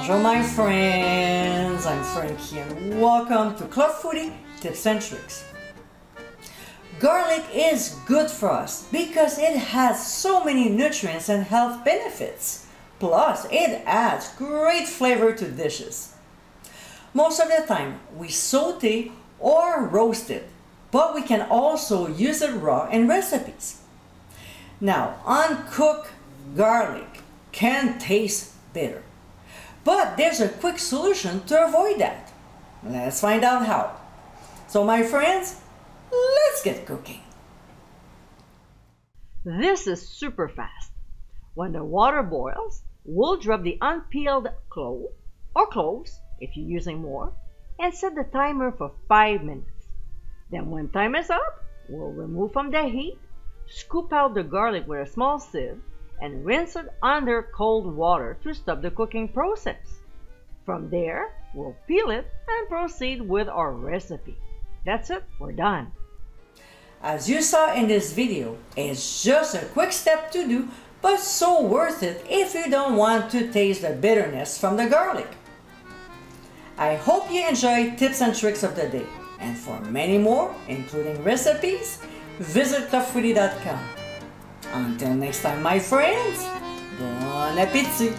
Bonjour my friends, I'm Frankie and welcome to Club Foodie Tips and Tricks. Garlic is good for us because it has so many nutrients and health benefits. Plus, it adds great flavor to dishes. Most of the time, we saute or roast it, but we can also use it raw in recipes. Now, uncooked garlic can taste bitter, but there's a quick solution to avoid that. Let's find out how. So my friends, let's get cooking. This is super fast. When the water boils, we'll drop the unpeeled clove or cloves if you're using more and set the timer for 5 minutes. Then when time is up, we'll remove from the heat, scoop out the garlic with a small sieve and rinse it under cold water to stop the cooking process. From there, we'll peel it and proceed with our recipe. That's it, we're done. As you saw in this video, it's just a quick step to do, but so worth it if you don't want to taste the bitterness from the garlic. I hope you enjoyed tips and tricks of the day, and for many more, including recipes, visit clubfoodie.com. Until next time, my friends, bon appétit!